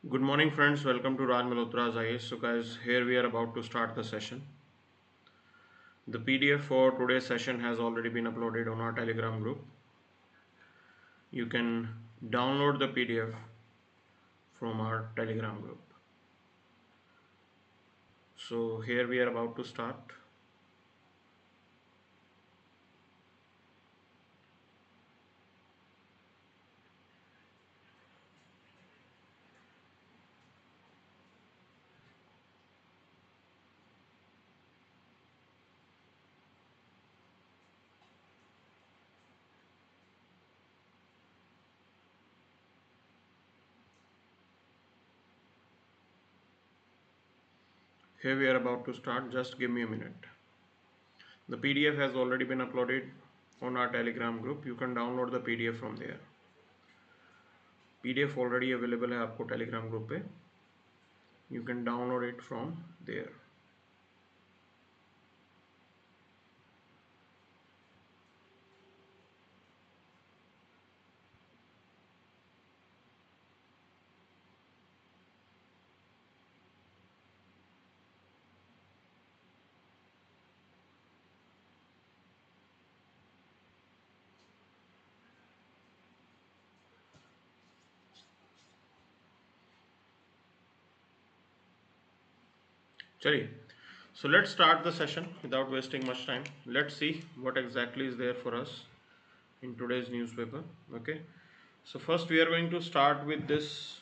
Good morning, friends. Welcome to Raj Malhotra IAS. So, guys, here we are about to start the session. The PDF for today's session has already been uploaded on our Telegram group. You can download the PDF from our Telegram group. So, here we are about to start. Here we are about to start. Just give me a minute. The PDF has already been uploaded on our Telegram group. You can download the PDF from there. PDF already available है आपको Telegram group पे. You can download it from there. चलिए. So let's start the session without wasting much time. Let's see what exactly is there for us in today's newspaper. Okay. So first we are going to start with this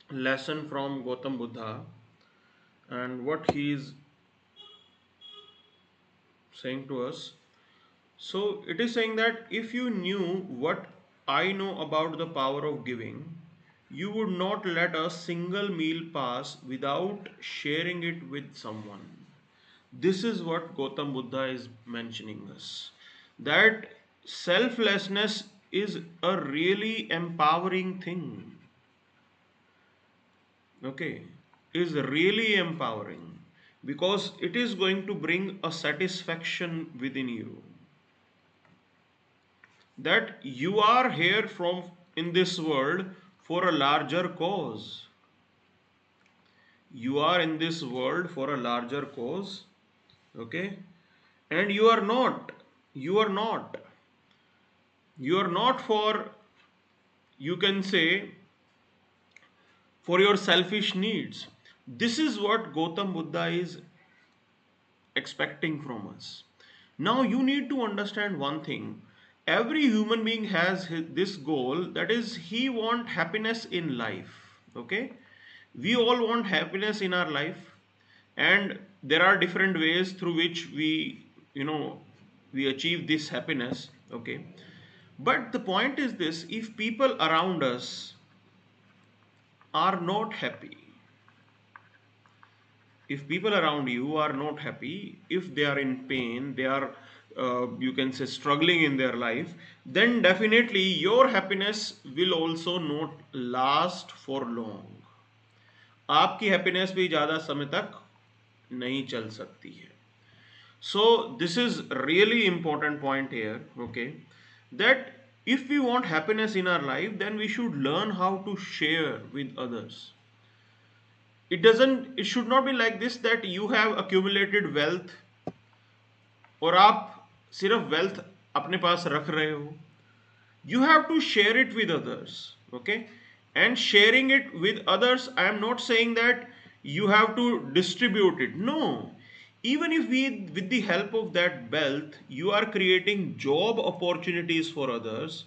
lesson from Gautam Buddha and what he is saying to us. So it is saying that if you knew what I know about the power of giving, you would not let a single meal pass without sharing it with someone. This is what Gautam Buddha is mentioning us. That selflessness is a really empowering thing. Okay, is really empowering because it is going to bring a satisfaction within you that you are here from in this world for a larger cause. You are in this world for a larger cause. Okay, and you are not you are not for, you can say, for your selfish needs. This is what Gautam Buddha is expecting from us. Now you need to understand one thing. Every human being has this goal, that is he want happiness in life. Okay, we all want happiness in our life, and there are different ways through which we achieve this happiness. Okay, but the point is this: if people around us are not happy, if people around you are not happy, if they are in pain, they are, you can say, struggling in their life, then definitely your happiness will also not last for long. आपकी happiness भी ज़्यादा समय तक नहीं चल सकती है. So this is really important point here. Okay, that if we want happiness in our life, then we should learn how to share with others. It should not be like this that you have accumulated wealth और आप सिर्फ wealth अपने पास रख रहे हो. You have to share it with others. Okay, and sharing it with others, I am not saying that you have to distribute it. No, even if with the help of that wealth you are creating job opportunities for others,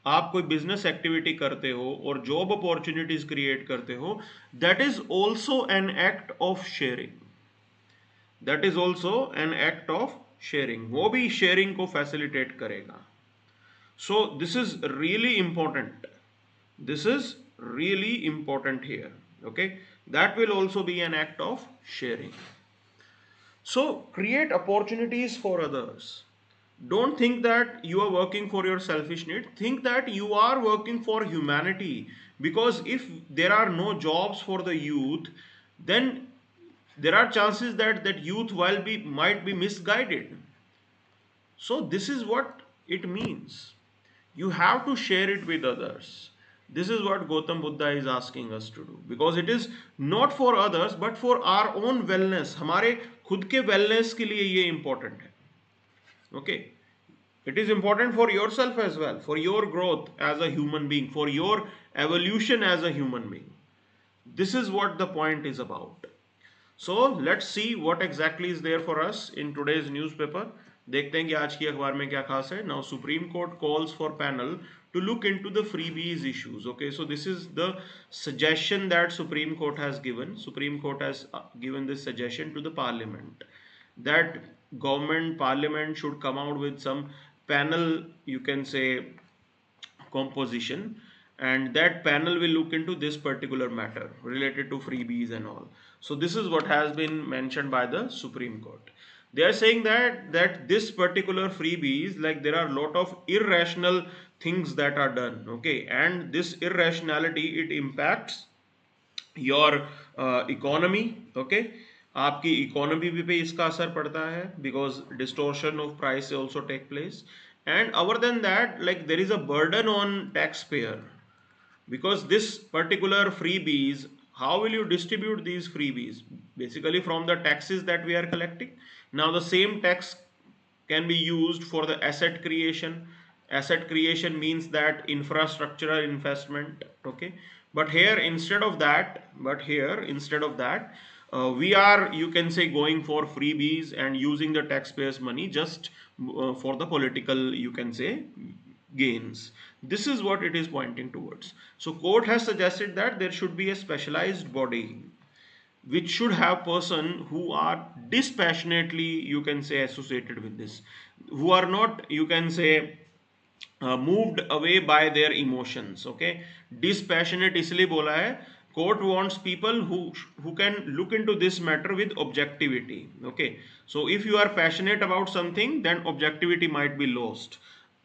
आप कोई business activity करते हो और job opportunities create करते हो, that is also an act of sharing. That is also an act of sharing. वो भी sharing को फैसिलिटेट करेगा. सो this is really important. This is really important here. Okay, that will also be an act of sharing. So create opportunities for others. Don't think that you are working for your selfish need. Think that you are working for humanity, because if there are no jobs for the youth, then there are chances that that youth might be misguided. So this is what it means. You have to share it with others. This is what Gautam Buddha is asking us to do, because it is not for others but for our own wellness. हमारे खुद के wellness के लिए ये important है. Okay, it is important for yourself as well, for your growth as a human being, for your evolution as a human being. This is what the point is about. So let's see what exactly is there for us in today's newspaper. देखते हैं कि आज की अखबार में क्या खास है. Now Supreme Court calls for panel to look into the freebies issues. Okay, so this is the suggestion that Supreme Court has given. Supreme Court has given this suggestion to the Parliament that government parliament should come out with some panel, you can say, composition, and that panel will look into this particular matter related to freebies and all. So this is what has been mentioned by the Supreme Court. They are saying that this particular freebies, like there are a lot of irrational things that are done. Okay, and this irrationality, it impacts your economy. Okay, आपकी economy पे इसका असर पड़ता है, because distortion of price also take place. And other than that, like there is a burden on taxpayer, because this particular freebies, how will you distribute these freebies? Basically from the taxes that we are collecting. Now the same tax can be used for the asset creation. Asset creation means that infrastructural investment. Okay, but here instead of that, we are, you can say, going for freebies and using the taxpayers money just for the political, you can say, gains. This is what it is pointing towards. So court has suggested that there should be a specialized body which should have person who are dispassionately, you can say, associated with this, who are not, you can say, moved away by their emotions. Okay, dispassionate इसलिए बोला है. Court wants people who can look into this matter with objectivity. Okay, so if you are passionate about something, then objectivity might be lost.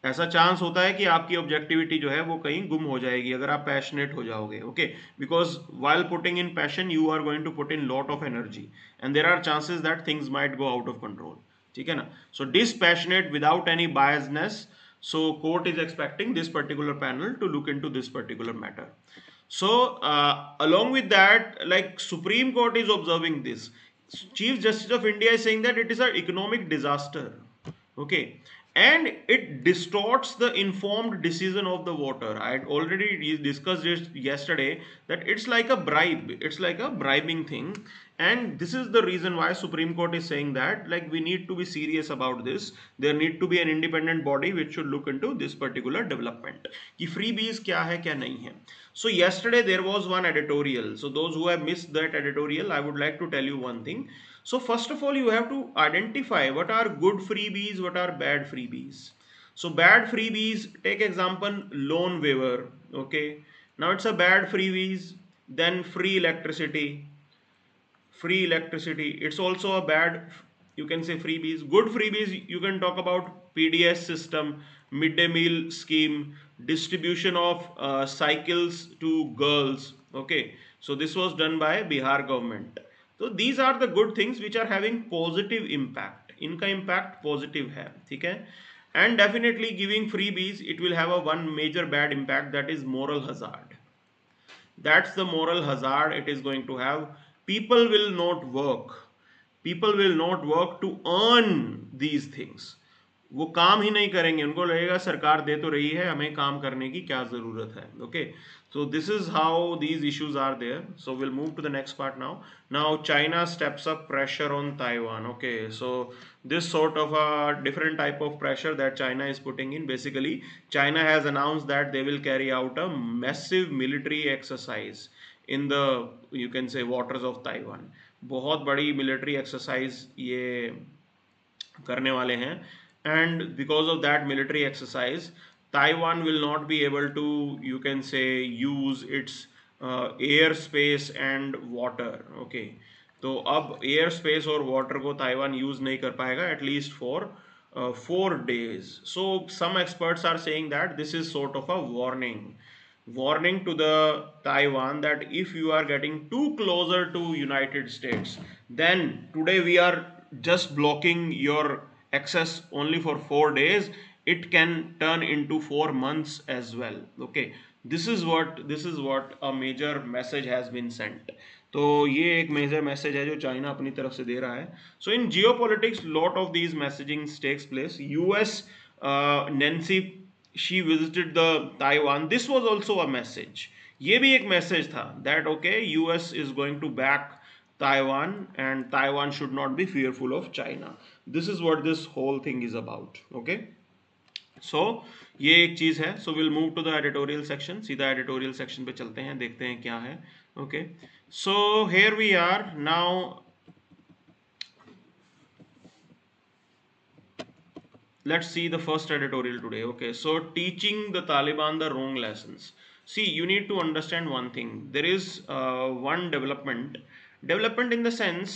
ऐसा chance होता है कि आपकी objectivity जो है वो कहीं गुम हो जाएगी अगर आप पैशनेट हो जाओगे. Okay, because while putting in passion you are going to put in lot of energy and there are chances that things might go out of control. ठीक है ना. So dispassionate without any biasness. So court is expecting this particular panel to look into this particular matter. So along with that, like Supreme Court is observing this. Chief Justice of India is saying that it is an economic disaster. Okay, and it distorts the informed decision of the voter. I had already discussed it yesterday that it's like a bribe. It's like a bribing thing. And this is the reason why Supreme Court is saying that, like, we need to be serious about this. There need to be an independent body which should look into this particular development. कि freebies क्या है क्या नहीं है. So yesterday there was one editorial. So those who have missed that editorial, I would like to tell you one thing. So first of all, you have to identify what are good freebies, what are bad freebies. So bad freebies, take example loan waiver. Okay, now it's a bad freebies. Then free electricity. It's also a bad, you can say, freebies. Good freebies, you can talk about PDS system, midday meal scheme, distribution of cycles to girls. Okay, so this was done by Bihar government. So these are the good things which are having positive impact. इनका impact positive है. ठीक है. And definitely giving freebies, it will have a one major bad impact, that is moral hazard. That's the moral hazard it is going to have. People will not work. People will not work to earn these things. वो काम ही नहीं करेंगे. उनको लगेगा सरकार दे तो रही है, हमें काम करने की क्या जरूरत है. Okay, so this is how these issues are there. So we'll move to the next part now. Now China steps up pressure on Taiwan. Okay, so this sort of a different type of pressure that China is putting in. Basically, China has announced that they will carry out a massive military exercise in the, you can say, waters of Taiwan. बहुत बड़ी military exercise ये करने वाले हैं. And because of that military exercise, Taiwan will not be able to, you can say, use its air space and water. Okay, तो अब air space और water को Taiwan use नहीं कर पाएगा, at least for 4 days. So some experts are saying that this is sort of a warning to the Taiwan that if you are getting too closer to United States, then today we are just blocking your access only for 4 days, it can turn into 4 months as well. Okay, this is what a major message has been sent. तो ये एक major message है जो China अपनी तरफ से दे रहा है. So in geo politics lot of these messaging takes place. US Nancy she visited the Taiwan. This was also a message. ये भी एक मैसेज था that okay US is going to back Taiwan and Taiwan should not be fearful of China. This is what this whole thing is about. Okay. So ये एक चीज है. So we'll move to the editorial section. सीधा editorial section पे चलते हैं, देखते हैं क्या है. Okay. So here we are now. Let's see the first editorial today. Okay. So teaching the Taliban the wrong lessons. See, you need to understand one thing. There is one development in the sense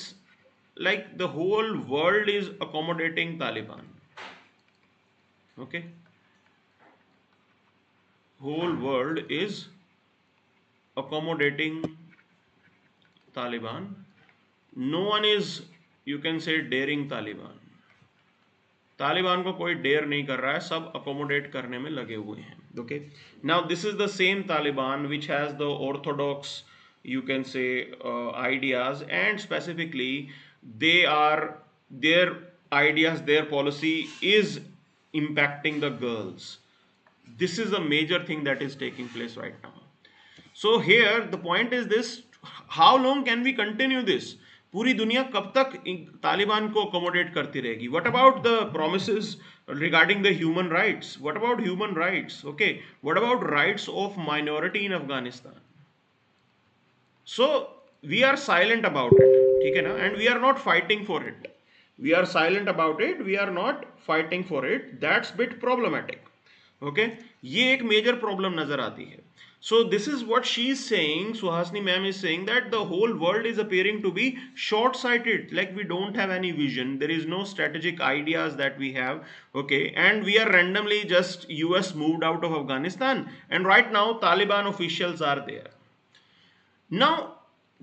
like the whole world is accommodating Taliban. Okay. Whole world is accommodating Taliban. No one is, you can say, daring Taliban. Taliban को कोई dare नहीं कर रहा है, सब accommodate करने में लगे हुए हैं. Okay. Now this is the same Taliban which has the Orthodox, you can say, ideas, and specifically their ideas, their policy is impacting the girls. This is a major thing that is taking place right now. So here the point is this: how long can we continue this? पूरी दुनिया कब तक तालिबान को accommodate करती रहेगी? What about the promises regarding the human rights? What about human rights? Okay, what about rights of minority in Afghanistan? So we are silent about it, ठीक है ना? And we are not fighting for it. We are silent about it. We are not fighting for it. That's bit problematic. Okay, ये एक major problem नजर आती है. So this is what she is saying. Suhasini ma'am is saying that the whole world is appearing to be short-sighted. Like we don't have any vision. There is no strategic ideas that we have. Okay, and we are randomly just US moved out of Afghanistan, and right now Taliban officials are there. Now,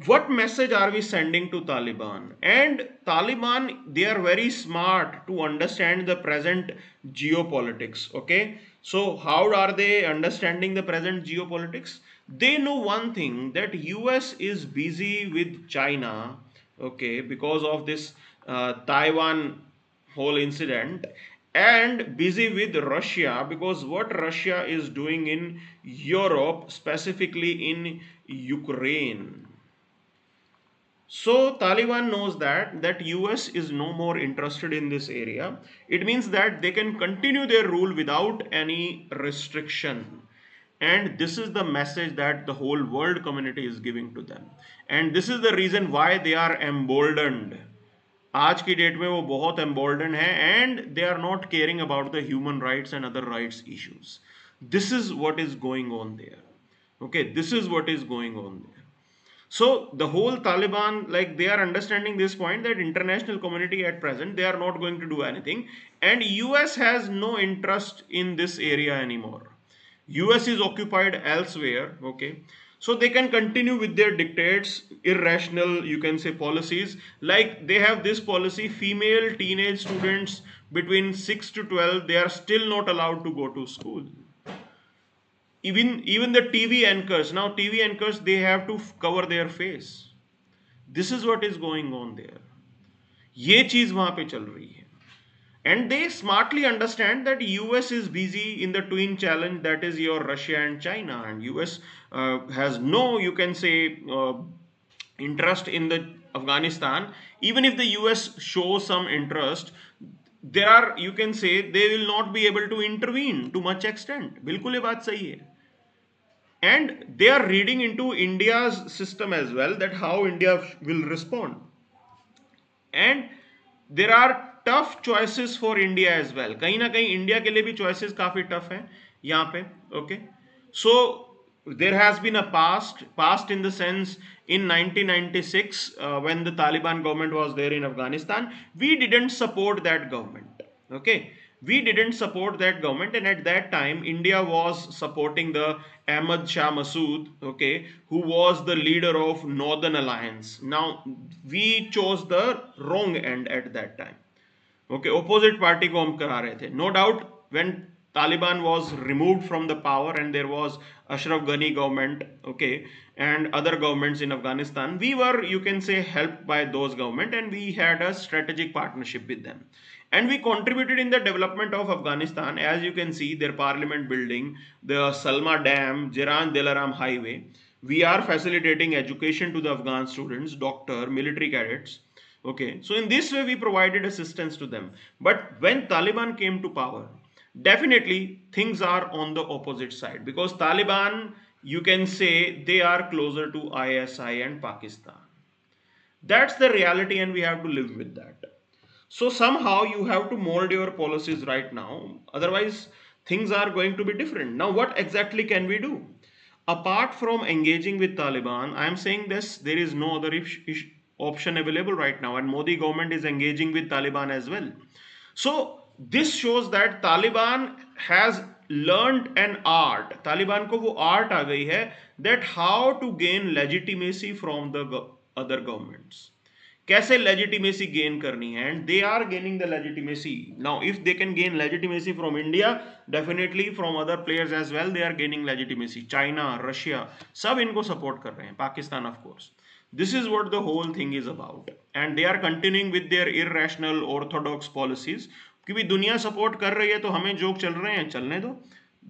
what message are we sending to Taliban? And Taliban, they are very smart to understand the present geopolitics. Okay, so how are they understanding the present geopolitics? They know one thing, that US is busy with China, okay, because of this Taiwan whole incident, and busy with Russia because what Russia is doing in Europe, specifically in Ukraine. So Taliban knows that US is no more interested in this area. It means that they can continue their rule without any restriction. And this is the message that the whole world community is giving to them. And this is the reason why they are emboldened. आज की date में वो बहुत emboldened है, and they are not caring about the human rights and other rights issues. This is what is going on there. Okay, this is what is going on there. So the whole Taliban, like they are understanding this point that international community at present, they are not going to do anything, and US has no interest in this area anymore. US is occupied elsewhere. Okay, so they can continue with their dictates, irrational, you can say, policies. Like they have this policy: female teenage students between 6 to 12, they are still not allowed to go to school. Even the TV anchors, now TV anchors, they have to cover their face. This is what is going on there. ये चीज वहां पे चल रही है. And they smartly understand that US is busy in the twin challenge, that is your Russia and China, and US has no, you can say, interest in the Afghanistan. Even if the US shows some interest, there are, you can say, they will not be able to intervene to much extent. बिल्कुल ये बात सही है. And they are reading into India's system as well, that how India will respond. And there are tough choices for India as well. कहीं ना कहीं India के लिए भी choices काफी tough हैं यहाँ पे. Okay, so there has been a past in the sense, in 1996 when the Taliban government was there in Afghanistan, we didn't support that government. Okay, we didn't support that government, and at that time India was supporting the Ahmad Shah Massoud, okay, who was the leader of Northern Alliance. Now we chose the wrong end at that time. Okay, opposite party को हम करा रहे थे. No doubt when Taliban was removed from the power and there was Ashraf Ghani government, okay, and other governments in Afghanistan. We were, you can say, helped by those government, and we had a strategic partnership with them. And we contributed in the development of Afghanistan. As you can see, their parliament building, the Salma Dam, Jiran Delaram Highway. We are facilitating education to the Afghan students, doctor, military cadets. Okay, so in this way we provided assistance to them. But when Taliban came to power, definitely things are on the opposite side, because Taliban, you can say, they are closer to ISI and Pakistan. That's the reality, and we have to live with that. So somehow you have to mold your policies right now, otherwise things are going to be different. Now what exactly can we do? Apart from engaging with Taliban, I am saying this, there is no other option available right now, and Modi government is engaging with Taliban as well. So this shows that Taliban has learned an art. Taliban को वो art आ गई है that how to gain legitimacy from the other governments. कैसे legitimacy gain करनी है, and they are gaining the legitimacy. Now if they can gain legitimacy from India, definitely from other players as well they are gaining legitimacy. China, Russia, सब इनको support कर रहे हैं, Pakistan of course. This is what the whole thing is about, and they are continuing with their irrational orthodox policies. क्योंकि दुनिया support कर रही है तो हमें जोक चल रहे हैं, चलने दो.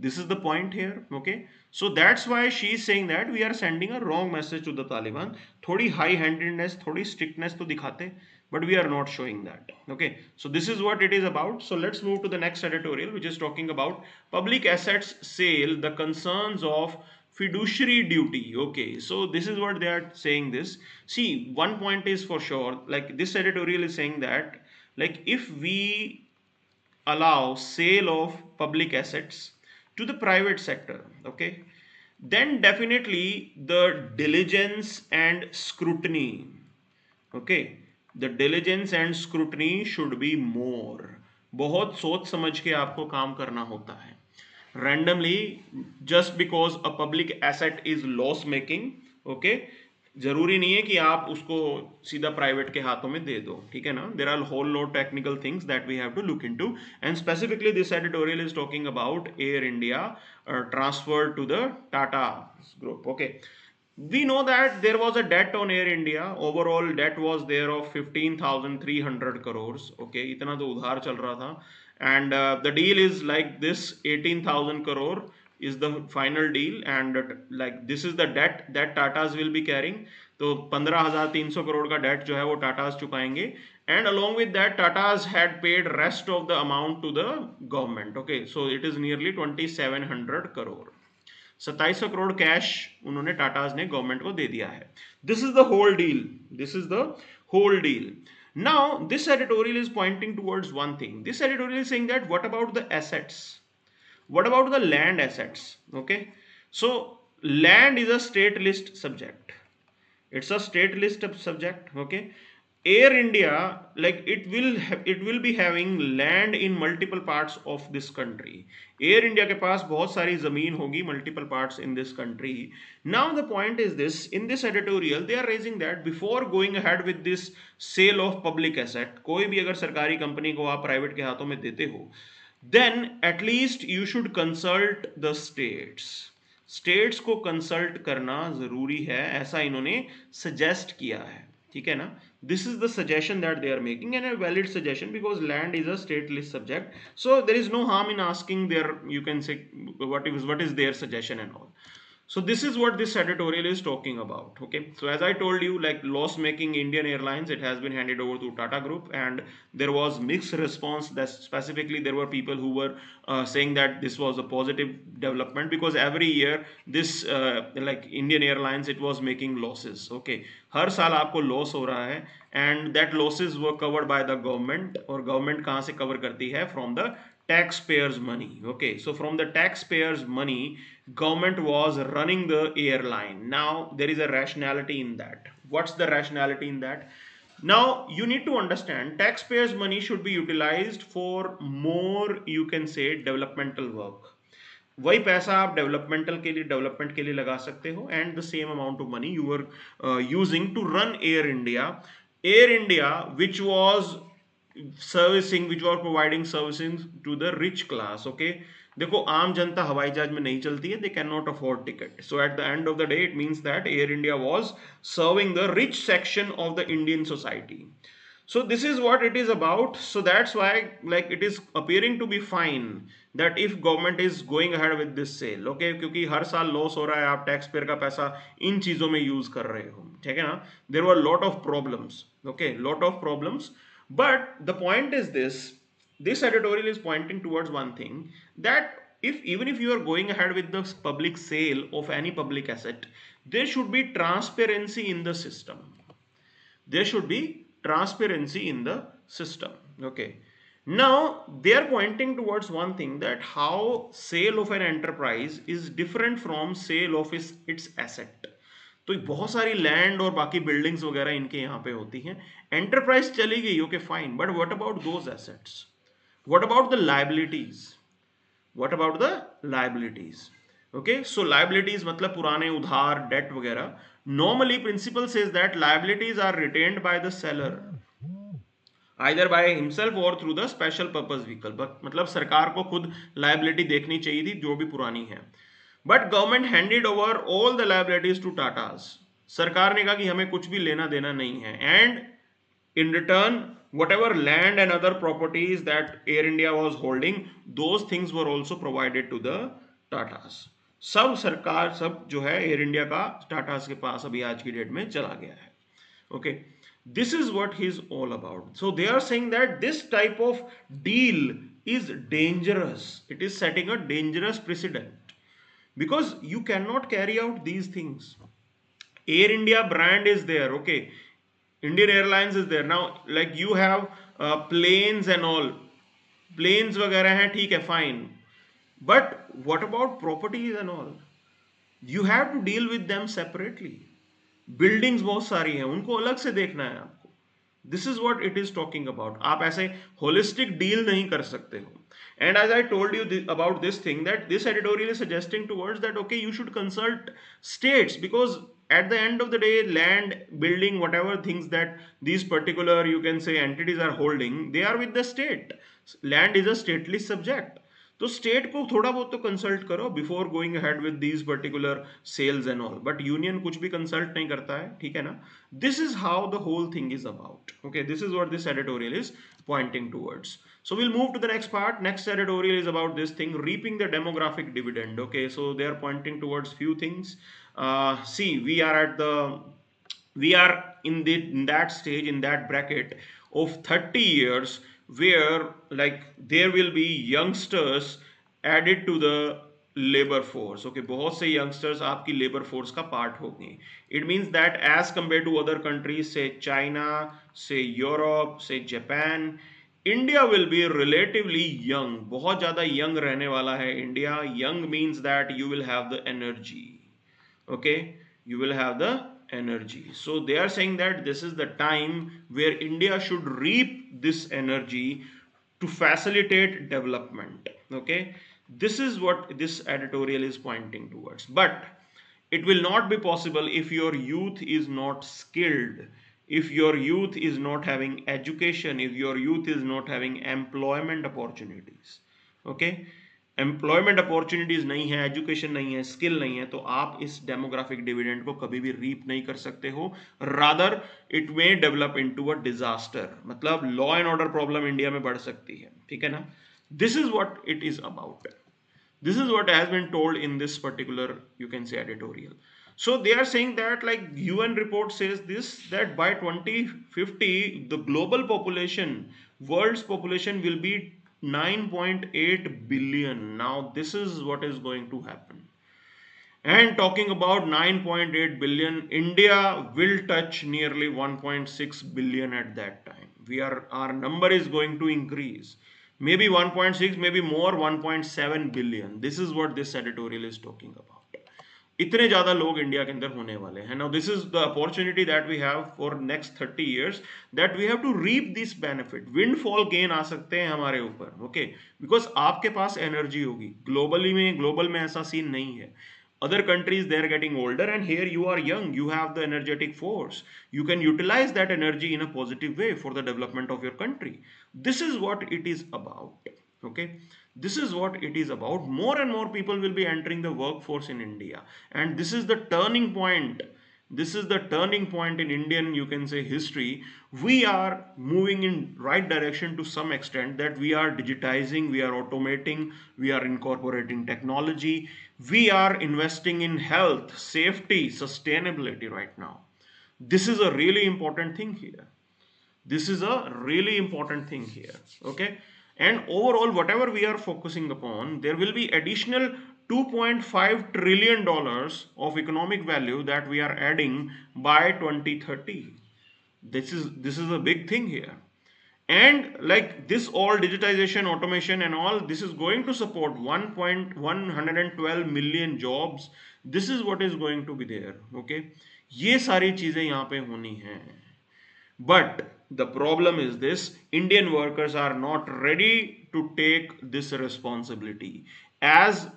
This is the point here, okay? So that's why she is saying that we are sending a wrong message to the Taliban. थोड़ी high handedness, थोड़ी strictness तो दिखाते, but we are not showing that. Okay, so this is what it is about. So let's move to the next editorial, which is talking about public assets sale, the concerns of fiduciary duty. Okay, so this is what they are saying. This, see, one point is for sure, like this editorial is saying that, like, if we allow sale of public assets to the private sector, okay, then definitely the diligence and scrutiny, okay, the diligence and scrutiny should be more. बहुत सोच समझ के आपको काम करना होता है. Randomly, just because a public asset is loss making, okay, जरूरी नहीं है कि आप उसको सीधा प्राइवेट के हाथों में दे दो, ठीक है ना. There are whole lot technical things that we have to look into, and specifically this editorial is talking about Air India transfer to the Tata group. Okay, we know that there was a debt on Air India. Overall debt was there of 15,300 crores. Okay, इतना तो उधार चल रहा था, and the deal is like this, 18,000 crore is the final deal, and like this is the debt that Tatas will be carrying. तो 15,300 करोड़ का date जो है वो टाटास चुकाएंगे, and along with that Tatas had paid rest of the amount to the government. Okay, so it is nearly 2,700 crore. 2700 crore cash उन्होंने टाटास ने government को दे दिया है. This is the whole deal. This is the whole deal. Now this editorial is pointing towards one thing. This editorial is saying that what about the assets? What about the land assets? Okay, so land is a state list subject. It's a state list subject. Okay, Air India, like it will be having land in multiple parts of this country. Air India के पास बहुत सारी जमीन होगी, multiple parts in this country. Now the point is this, in this editorial they are raising that before going ahead with this sale of public asset, कोई भी अगर सरकारी company को आप प्राइवेट के हाथों में देते हो, then at least you should consult the states. States को कंसल्ट करना जरूरी है, ऐसा इन्होंने सजेस्ट किया है, ठीक है ना. This is the suggestion that they are making, and a valid suggestion, because land is a state list subject. So there is no harm in asking their, you can say, what is their suggestion and all. So this is what this editorial is talking about. Okay, so as I told you, like loss making Indian Airlines, it has been handed over to Tata Group, and there was mixed response. That specifically there were people who were saying that this was a positive development, because every year this like Indian Airlines, it was making losses. Okay, हर साल आपको loss हो रहा है, and that losses were covered by the government. और government कहाँ से cover करती है? From the taxpayers money. Okay, so from the taxpayers money, government was running the airline. Now there is a rationality in that. What's the rationality in that? Now you need to understand, taxpayers money should be utilized for more, you can say, developmental work. वही पैसा आप developmental के लिए, development के लिए लगा सकते हो, and the same amount of money you are using to run Air India. Air India which was servicing, which were providing services to the rich class. Okay, देखो आम जनता हवाई जहाज में नहीं चलती है, they can not afford ticket, so at the end of the day it means that air India was serving the rich section of the Indian society. So this is what it is about. So that's why like it is appearing to be fine that if government is going ahead with this sale, okay, क्योंकि हर साल loss हो रहा है, आप tax payer का पैसा इन चीज़ों में यूज कर रहे हो, ठीक है ना. There were lot of problems, okay, lot of problems. But the point is this editorial is pointing towards one thing, that if even if you are going ahead with the public sale of any public asset, there should be transparency in the system. There should be transparency in the system. Okay. Now they are pointing towards one thing, that how sale of an enterprise is different from sale of its asset. तो बहुत सारी land और बाकी buildings वगैरह इनके यहाँ पे होती हैं. एंटरप्राइज चली गई, okay fine, but what about those assets? What about the liabilities? What about the liabilities? Okay, so liabilities मतलब पुराने उधार, डेट वगैरह. Normally principle says that liabilities are retained by the seller either by himself or through the special purpose vehicle. मतलब सरकार को खुद liability देखनी चाहिए थी जो भी पुरानी है. But government handed over all the liabilities to Tatas. सरकार ने कहा कि हमें कुछ भी लेना देना नहीं है, and in return whatever land and other properties that Air India was holding, those things were also provided to the Tatas. सब सरकार, सब जो है एयर इंडिया का टाटास के पास अभी आज की डेट में चला गया है. Okay, this is what he is all about. So they are saying that this type of deal is dangerous. It is setting a dangerous precedent because you cannot carry out these things. Air India brand is there, okay, Indian Airlines is there. Now like you have planes and all, planes वगैरह हैं, ठीक है, fine, but what about properties and all? You have to deal with them separately. Buildings बहुत सारी हैं, उनको अलग से देखना है आपको. This is what it is talking about. आप ऐसे holistic deal नहीं कर सकते हो. And as I told you about this thing, that this editorial is suggesting towards that, okay, you should consult states, because at the end of the day, land, building, whatever things that these particular, you can say, entities are holding, they are with the state. Land is a stately subject. तो state को थोड़ा बहुत तो consult करो before going ahead with these particular sales and all, but union कुछ भी consult नहीं करता है, ठीक है ना. This is how the whole thing is about. Okay, this is what this editorial is pointing towards. So we'll move to the next part. Next editorial is about this thing, reaping the demographic dividend. Okay, so they are pointing towards few things. See, we are in that stage, in that bracket of 30 years where like there will be youngsters added to the labour force. Okay, बहुत से youngsters आपकी labour force का part होंगे. It means that as compare to other countries, say China, say Europe, say Japan, India will be relatively young. बहुत ज़्यादा young रहने वाला है India. Young means that you will have the energy. Okay, you will have the energy. So they are saying that this is the time where India should reap this energy to facilitate development. Okay, this is what this editorial is pointing towards. But it will not be possible if your youth is not skilled, if your youth is not having education, if your youth is not having employment opportunities. Okay, employment opportunities नहीं है, education नहीं है, skill नहीं है, तो आप इस demographic dividend को कभी भी रीप नहीं कर सकते हो. Rather it may develop into a disaster. मतलब law and order problem India में बढ़ सकती है, ठीक है ना. This is what it is about. This is what has been told in this particular, you can say, editorial. So they are saying that like UN report says this, that by 2050 the global population, world's population will be 9.8 billion. Now this is what is going to happen. And talking about 9.8 billion, India will touch nearly 1.6 billion at that time. Our number is going to increase. Maybe 1.6, maybe more, 1.7 billion. This is what this editorial is talking about. इतने ज़्यादा लोग India के अंदर होने वाले हैं. Now this is the opportunity that we have for next 30 years, that we have to reap this benefit. Windfall gain आ सकते हैं हमारे ऊपर, ओके, बिकॉज आपके पास एनर्जी होगी. ग्लोबल में ऐसा सीन नहीं है. Other countries, they are getting older, and here you are young, you have the energetic force, you can utilize that energy in a positive way for the development of your country. This is what it is about. Okay, This is what it is about. More and more people will be entering the workforce in India, and this is the turning point. This is the turning point in Indian, you can say, history. We are moving in right direction to some extent, that we are digitizing, we are automating, we are incorporating technology, we are investing in health, safety, sustainability right now. This is a really important thing here. This is a really important thing here. Okay. And overall, whatever we are focusing upon, there will be additional 2.5 trillion dollars of economic value that we are adding by 2030. This is a big thing here. And like this, all digitization, automation and all, this is going to support 1.112 million jobs. This is what is going to be there. Okay. ये सारी चीजें यहाँ पे होनी हैं. But the problem is this: Indian workers are not ready to take this responsibility. As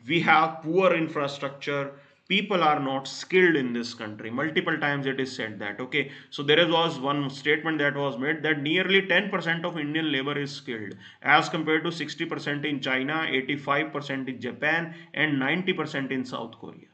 we have poor infrastructure, people are not skilled in this country. Multiple times it is said that. Okay, so there was one statement that was made that nearly 10% of Indian labor is skilled, as compared to 60% in China, 85% in Japan, and 90% in South Korea.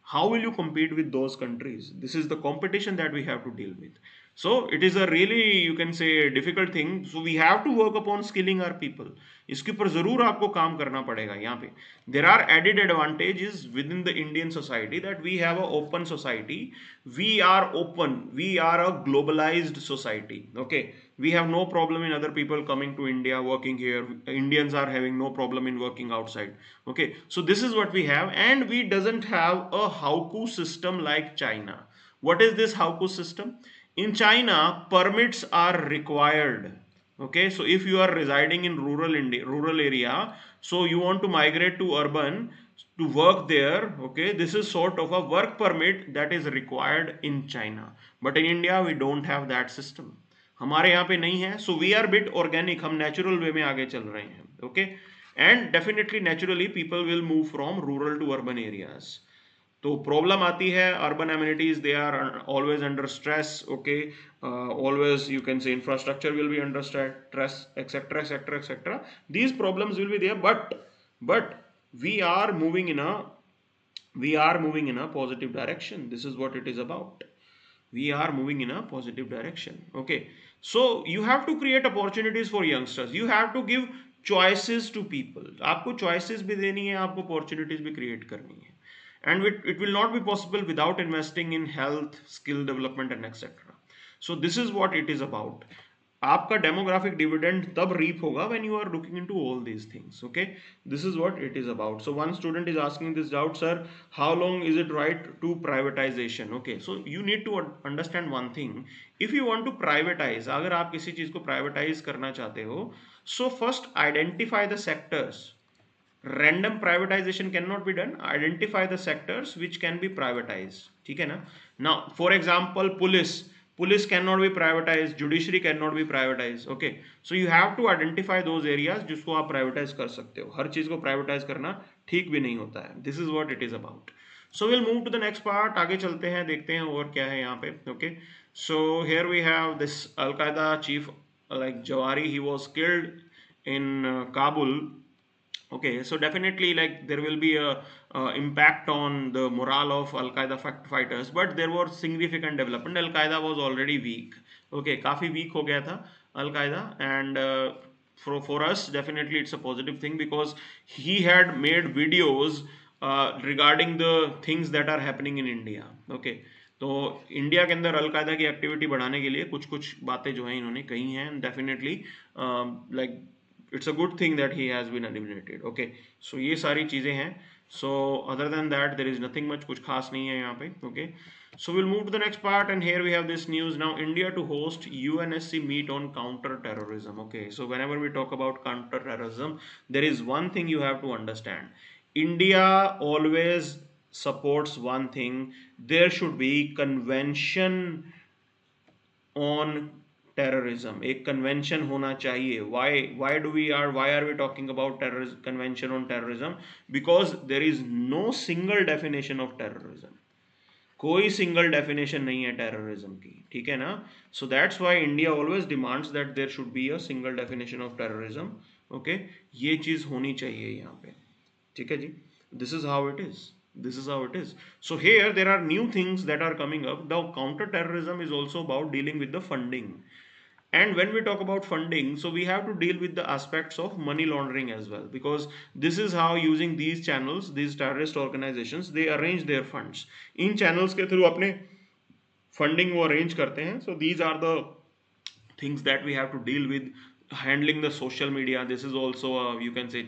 How will you compete with those countries? This is the competition that we have to deal with. So it is a really, you can say, difficult thing. So we have to work upon skilling our people. इसके ऊपर जरूर आपको काम करना पड़ेगा. यहाँ पे there are added advantages within the Indian society, that we have an open society. We are open, we are a globalized society. Okay, we have no problem in other people coming to India, working here. Indians are having no problem in working outside. Okay, so this is what we have. And we doesn't have a hauku system like China. What is this hauku system? In China, permits are required. Okay, so if you are residing in rural India, rural area, so you want to migrate to urban to work there. Okay, this is sort of a work permit that is required in China. But in India we don't have that system. हमारे यहाँ पे नहीं है. So we are bit organic, हम natural way में आगे चल रहे हैं. Okay, and definitely naturally people will move from rural to urban areas. तो प्रॉब्लम आती है, urban amenities they are always under stress. Okay, always you can say infrastructure will be under stress, etcetera etcetera etcetera. These problems will be there, but we are moving in a positive direction. This is what it is about. We are moving in a positive direction. Okay, so you have to create opportunities for youngsters. You have to give choices to people. आपको choices भी देनी है, आपको opportunities भी create करनी है. And it will not be possible without investing in health, skill development and etc. So this is what it is about. आपका demographic dividend तब reap होगा when you are looking into all these things. Okay, this is what it is about. So one student is asking this doubt, sir, how long is it right to privatization? Okay, so you need to understand one thing. If you want to privatize, अगर आप किसी चीज को privatize करना चाहते हो, so first identify the sectors. Random privatization cannot be done. Identify the sectors which can be privatized. ठीक है ना? Now for example, police cannot be privatized, judiciary cannot be privatized. Okay, so you have to identify those areas जिसको आप privatize कर सकते हो. हर चीज को privatize करना ठीक भी नहीं होता है. This is what it is about. So we'll move to the next part. आगे चलते हैं, देखते हैं और क्या है यहाँ पे. Okay, so here we have this Al Qaeda chief like Jawari. He was killed in Kabul. Okay, so definitely like there will be a impact on the morale of Al Qaeda fighters, but there was significant development. Al Qaeda was already weak. Okay, काफी weak हो गया था Al Qaeda, and for us definitely it's a positive thing because he had made videos regarding the things that are happening in India. Okay, तो India के अंदर al Qaeda की activity बढ़ाने के लिए कुछ कुछ बातें जो हैं इन्होंने कही हैं. Definitely like it's a good thing that he has been eliminated. Okay, so ये सारी चीजें हैं. So other than that there is nothing much, कुछ खास नहीं है यहाँ पे. Okay, so we'll move to the next part, and here we have this news now. India to host UNSC meet on counter terrorism. Okay, so whenever we talk about counter terrorism, there is one thing you have to understand. India always supports one thing: there should be convention on terrorism. एक convention होना चाहिए. Why are we talking about terrorism, convention on terrorism? Because there is no single definition of terrorism. कोई single definition नहीं है terrorism की. ठीक है ना? So that's why India always demands that there should be a single definition of terrorism. Okay, ये चीज होनी चाहिए यहाँ पे, ठीक है जी. This is how it is. This is how it is. So here there are new things that are coming up. The counter terrorism is also about dealing with the funding. And when we talk about funding, so we have to deal with the aspects of money laundering as well, because this is how, using these channels, these terrorist organizations, they arrange their funds. In channels के through अपने funding वो arrange करते हैं. So these are the things that we have to deal with. Handling the social media, this is also a, you can say,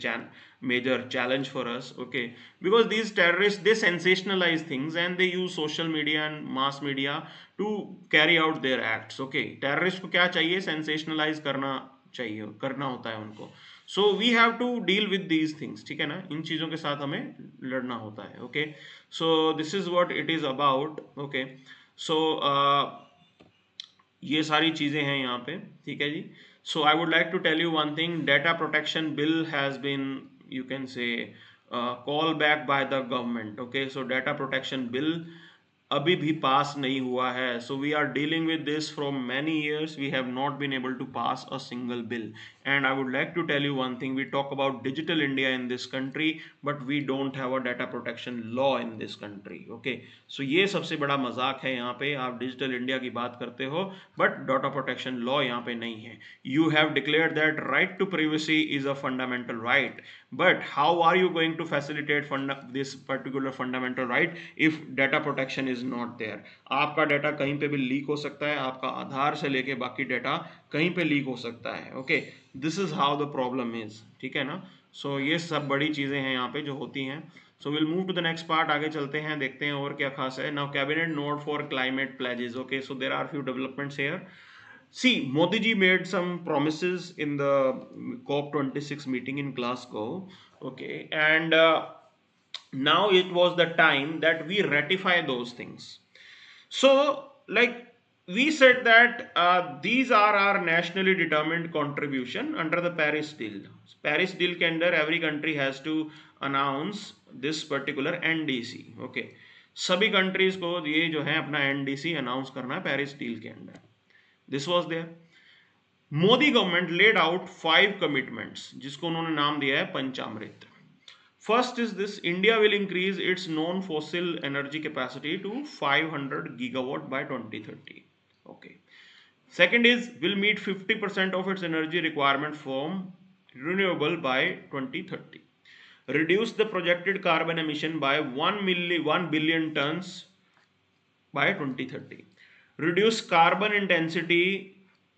major challenge for us, okay, because these terrorists, they sensationalize things and they use social media and mass media to carry out their acts. Okay, terrorist को क्या चाहिए, sensationalize करना होता है उनको. So we have to deal with these things, ठीक है ना, इन चीज़ों के साथ हमें लड़ना होता है. Okay, so this is what it is about. Okay, so ये सारी चीज़ें हैं यहाँ पे, ठीक है जी. So I would like to tell you one thing, data protection bill has been, you can say, call back by the government. Okay, so data protection bill अभी भी पास नहीं हुआ है. So we are dealing with this from many years, we have not been able to pass a single bill. And I would like to tell you one thing, we talk about digital India in this country, but we don't have a data protection law in this country. Okay, so ये सबसे बड़ा मजाक है यहाँ पे. आप digital India की बात करते हो बट डेटा प्रोटेक्शन लॉ यहाँ पे नहीं है. You have declared that right to privacy is a fundamental right, but how are you going to facilitate this particular fundamental right if data protection is not there? आपका data कहीं पे भी leak हो सकता है, आपका आधार से लेके बाकी डेटा कहीं पे लीक हो सकता है. Okay, this is how the problem is, ठीक है ना. सो ये सब बड़ी चीजें हैं यहाँ पे जो होती हैं. So will move to the next part, आगे चलते हैं, देखते हैं और क्या खास है. Now cabinet note for climate pledges. Okay, so there are few developments here. See, Modi ji made some promises in the COP26 meeting in Glasgow. Okay, and now it was the time that we ratify those things. So, like, we said that these are our nationally determined contribution under the Paris deal. Paris deal के अंदर every country has to announce this particular NDC. Okay, सभी countries को ये जो है अपना NDC announce करना है Paris deal के अंदर. This was there. Modi government laid out 5 commitments जिसको उन्होंने नाम दिया है पंचामृत. First is this, India will increase its non-fossil energy capacity to 500 gigawatt by 2030. Okay. Second is, will meet 50% of its energy requirement from renewable by 2030. Reduce the projected carbon emission by 1 billion tons by 2030. Reduce carbon intensity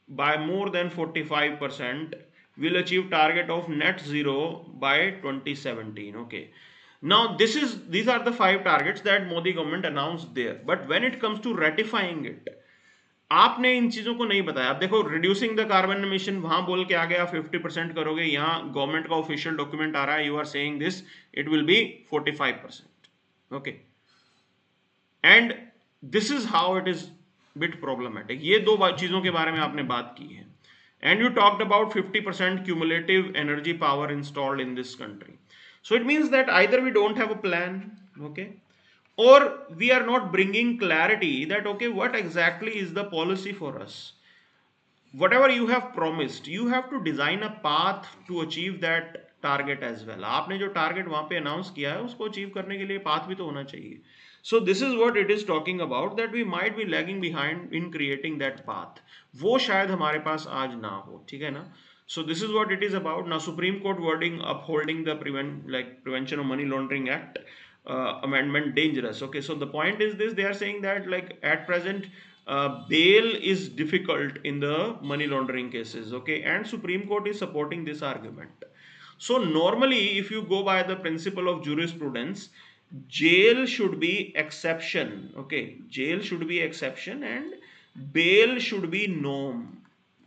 by more than 45%, will achieve target of net zero by 2017. Okay, now these are the 5 targets that Modi government announced there, but when it comes to ratifying it, आपने इन चीजों को नहीं बताया. आप देखो, reducing the carbon emission वहां बोल के आ गया 50% करोगे, यहाँ गवर्नमेंट का ऑफिशियल डॉक्यूमेंट आ रहा है, you are saying this it will be 45%. Okay, and this is how it is bit problematic. ये दो चीजों के बारे में आपने बात की है. And you talked about 50% cumulative energy power installed in this country. So it means that either we don't have a plan, okay, or we are not bringing clarity that okay, what exactly is the policy for us. Whatever you have promised, you have to design a path to achieve that target as well. आपने जो target वहां पे announce किया है उसको achieve करने के लिए path भी तो होना चाहिए. So this is what it is talking about, that we might be lagging behind in creating that path. वो शायद हमारे पास आज ना हो, ठीक है ना. So this is what it is about. Now Supreme Court wording upholding the Prevention of Money Laundering Act amendment dangerous. Okay, so the point is this, they are saying that like at present bail is difficult in the money laundering cases. Okay, and Supreme Court is supporting this argument. So normally if you go by the principle of jurisprudence, jail should be exception. Okay, jail should be exception and bail should be norm.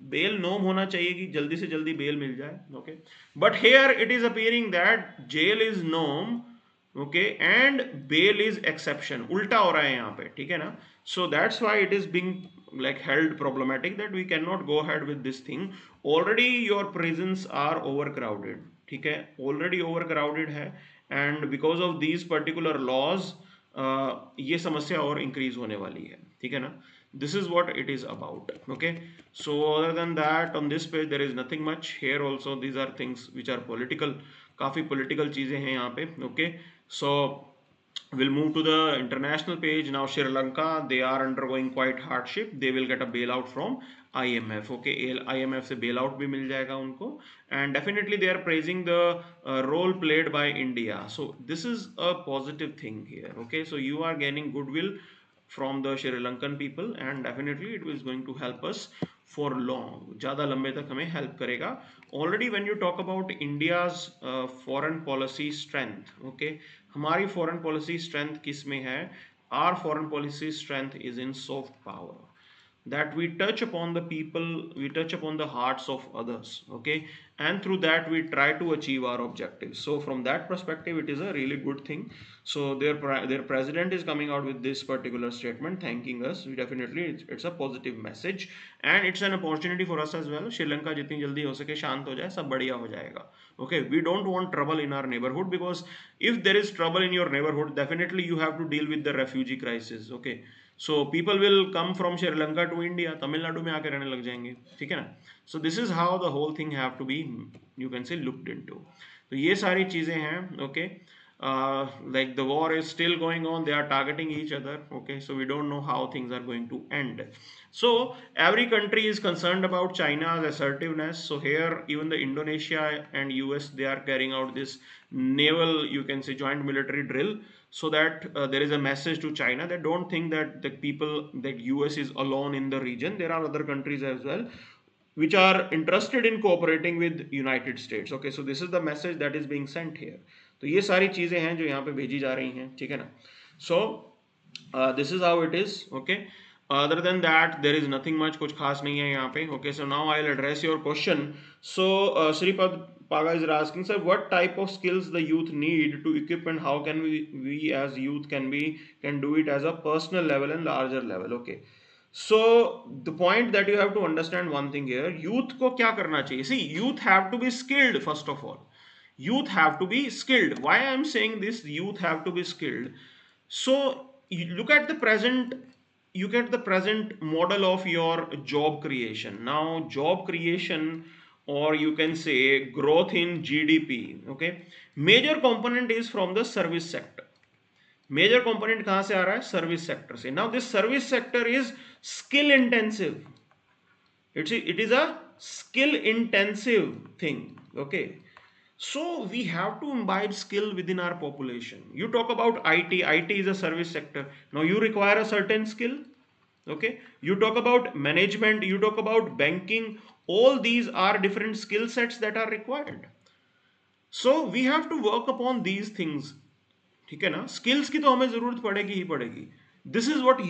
Bail norm होना चाहिए कि जल्दी से जल्दी bail मिल जाए. Okay, but here it is appearing that jail is norm, okay, and bail is exception. उल्टा हो रहा है यहाँ पे, ठीक है ना. So that's why it is being like held problematic that we can not go ahead with this thing. Already your prisons are over crowded, ठीक है, ऑलरेडी ओवर क्राउडेड है, and because of these particular laws ये समस्या और increase होने वाली है, ठीक है ना. This is what it is about. Okay, so other than that on this page there is nothing much here. Also these are things which are political, काफी पॉलिटिकल चीजें हैं यहाँ पे. Okay, so we'll move to the international page now. Sri Lanka, they are undergoing quite hardship. They will get a bailout from IMF. Okay, IMF से bailout भी मिल जाएगा उनको. And definitely they are praising the role played by India. So this is a positive thing here. Okay, so you are gaining goodwill from the Sri Lankan people, and definitely it is going to help us for long. ज़्यादा लंबे तक हमें help करेगा. Already when you talk about India's foreign policy strength, okay, हमारी foreign policy strength किस में है? Our foreign policy strength is in soft power, that we touch upon the people, we touch upon the hearts of others. Okay, and through that we try to achieve our objectives. So from that perspective it is a really good thing. So their president is coming out with this particular statement thanking us. Definitely it's a positive message, and it's an opportunity for us as well. Sri Lanka जितनी जल्दी हो सके शांत हो जाए, सब बढ़िया हो जाएगा. Okay, we don't want trouble in our neighborhood, because if there is trouble in your neighborhood, definitely you have to deal with the refugee crisis. Okay, so people will come from Sri Lanka to India, Tamil Nadu में आके रहने लग जाएंगे, ठीक है ना. So this is how the whole thing have to be, you can say, looked into. तो ये सारी चीजें हैं. Okay, like the war is still going on, they are targeting each other. Okay, so we don't know how things are going to end. So every country is concerned about China's assertiveness. So here even the Indonesia and US, they are carrying out this naval, you can say, joint military drill, so that there is a message to China that don't think that the people, that US is alone in the region. There are other countries as well which are interested in cooperating with United States. Okay, so this is the message that is being sent here. तो ये सारी चीजें हैं जो यहाँ पे भेजी जा रही हैं, ठीक है ना. So this is how it is. Okay, other than that there is nothing much, कुछ खास नहीं है यहाँ पे. Okay, so now I'll address your question. So Sripad Paga is asking, sir, what type of skills the youth need to equip, and how can we as youth can do it as a personal level and larger level. Okay, so the point that you have to understand one thing here, youth को क्या करना चाहिए? See, youth have to be skilled. First of all, youth have to be skilled. Why I am saying this, youth have to be skilled? So you look at the present, you get the present model of your job creation. Now job creation, or you can say growth in GDP, okay, major component is from the service sector. Major component कहां से आ रहा है? Service sector से. Now this service sector is skill intensive. It is a skill intensive thing. Okay, so we have to imbibe skill within our population. You talk about IT is a service sector. Now you require a certain skill. Okay, you talk about management, you talk about banking, all these are different skill sets that are required. So we have to work upon these things. ठीक है ना. Skills की तो हमें जरूरत पड़ेगी ही पड़ेगी. This is what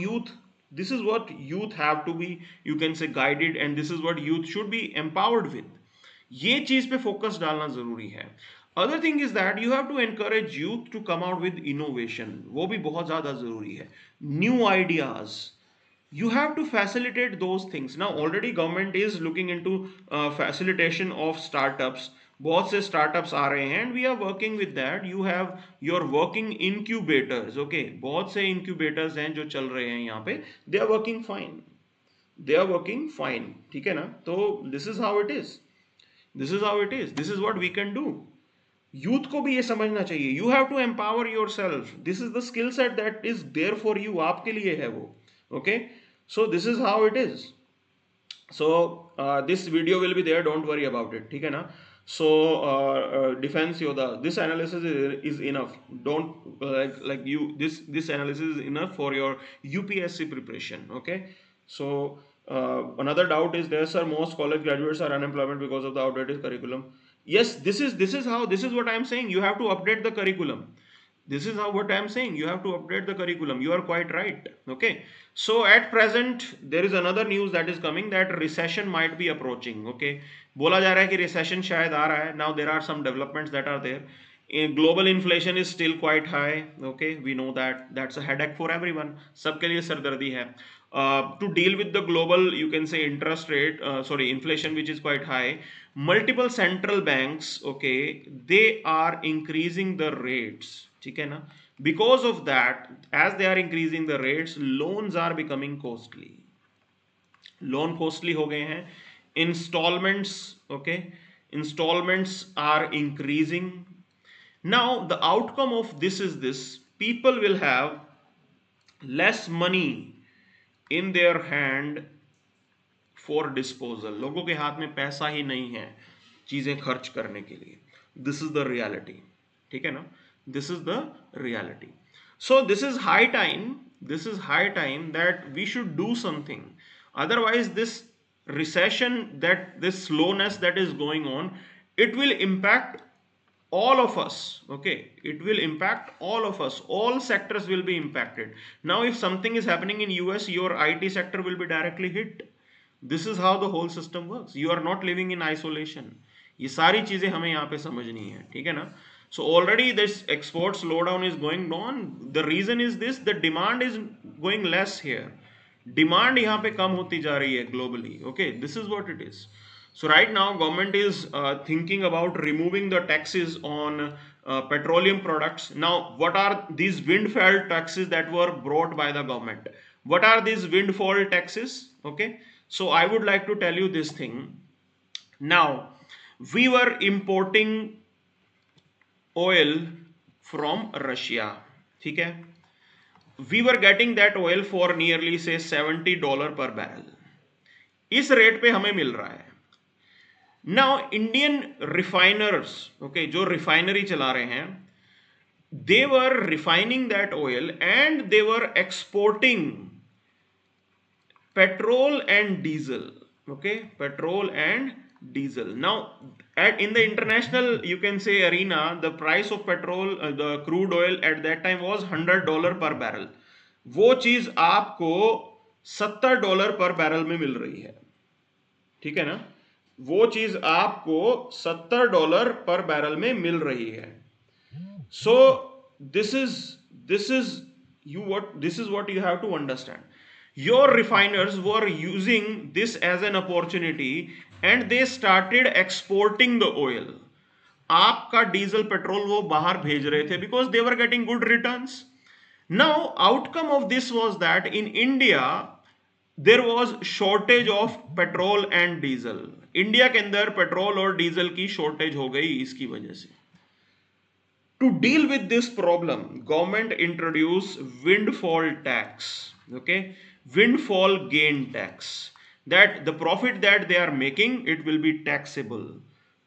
youth have to be, you can say, guided, and this is what youth should be empowered with. ये चीज पे फोकस डालना जरूरी है. Other thing is that you have to encourage youth to come out with innovation. वो भी बहुत ज्यादा जरूरी है. New ideas, you have to facilitate those things. Now already government is looking into facilitation of startups. बहुत से startups आ रहे हैं, and we are working with that. You have your working incubators. Okay, बहुत से incubators हैं जो चल रहे हैं यहाँ पे. They are working fine. They are working fine. ठीक है ना. तो this is how it is. This is how it is. This is what we can do. Youth को भी ये समझना चाहिए. You have to empower yourself. This is the skill set that is there for you. आपके लिए है वो. Okay, so this is how it is. So this video will be there, don't worry about it, ठीक है ना. So defense yoda, this analysis is enough. Don't like you, this analysis is enough for your UPSC preparation. Okay, so another doubt is there, sir, most college graduates are unemployment because of the outdated curriculum. Yes, this is what I am saying. You have to update the curriculum. This is how what I am saying. You have to update the curriculum. You are quite right. Okay, so at present there is another news that is coming, that recession might be approaching. Okay, बोला जा रहा है कि recession शायद आ रहा है. Now there are some developments that are there. Global inflation is still quite high. Okay, we know that. That's a headache for everyone. सबके लिए सरदर्दी है. To deal with the global, you can say, interest rate, inflation, which is quite high, multiple central banks, okay, they are increasing the rates. ठीक है ना. Because of that, as they are increasing the rates, loans are becoming costly. Loan costly हो गए हैं. Installments, okay, installments are increasing. Now the outcome of this is this: people will have less money in their hand for disposal. लोगों के हाथ में पैसा ही नहीं है चीजें खर्च करने के लिए. This is the reality. ठीक है ना? This is the reality. So this is high time that we should do something. Otherwise, this recession, that this slowness that is going on, it will impact all of us. Okay, it will impact all of us. All sectors will be impacted. Now if something is happening in US, your IT sector will be directly hit. This is how the whole system works. You are not living in isolation. ये सारी चीजें हमें यहाँ पे समझनी है. ठीक है ना? So already this export slowdown is going on. The reason is this: the demand is going less here. Demand यहाँ पे कम होती जा रही है globally. Okay, this is what it is. So right now government is thinking about removing the taxes on petroleum products. Now what are these windfall taxes that were brought by the government? What are these windfall taxes? Okay, so I would like to tell you this thing. Now we were importing oil from Russia. ठीक है? We were getting that oil for nearly say $70 per barrel. इस rate पे हमें मिल रहा है. Now Indian refiners, okay, जो refinery चला रहे हैं, they were refining that oil and they were exporting petrol and diesel. Okay, petrol and diesel. Now in the international, you can say, arena, the price of petrol, the crude oil at that time was $100 per barrel. वो चीज आपको $70 पर barrel में मिल रही है. ठीक है ना? वो चीज आपको $70 पर बैरल में मिल रही है. So this is what you have to understand. Your refiners were using this as an opportunity and they started exporting the oil. आपका डीजल पेट्रोल वो बाहर भेज रहे थे because they were getting good returns. Now outcome of this was that in India there was shortage of petrol and diesel. India के अंदर petrol और diesel की शॉर्टेज हो गई इसकी वजह से. To deal with this problem, government introduced windfall tax. Okay, windfall gain tax. That the profit that they are making, it will be taxable,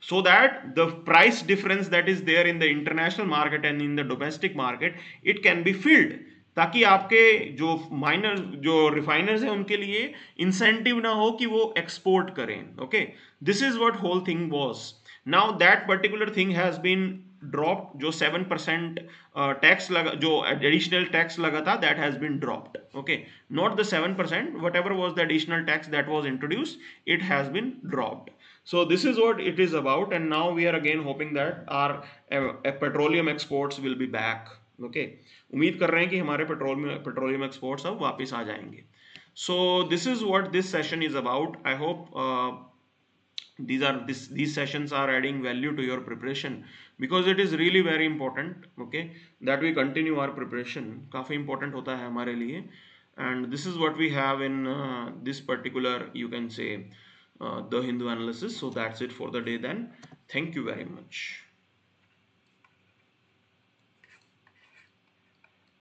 so that the price difference that is there in the international market and in the domestic market, it can be filled. ताकि आपके जो refiners हैं उनके लिए incentive ना हो कि वो एक्सपोर्ट करें. Okay, this is what whole thing was. Now that particular thing has been dropped. जो 7% टैक्स लगा, जो एडिशनल टैक्स लगा था, that has been dropped. Okay, not the 7%, whatever was the additional tax that was introduced, it has been dropped. So this is what it is about, and now we are again hoping that our petroleum exports will be back. Okay, उम्मीद कर रहे हैं कि हमारे petroleum exports अब वापस आ जाएंगे. So this is what this session is about. I hope these sessions are adding value to your preparation, because it is really very important, okay, that we continue our preparation. काफी important होता है हमारे लिए, and this is what we have in this particular, you can say, the Hindu analysis. So that's it for the day then. Thank you very much.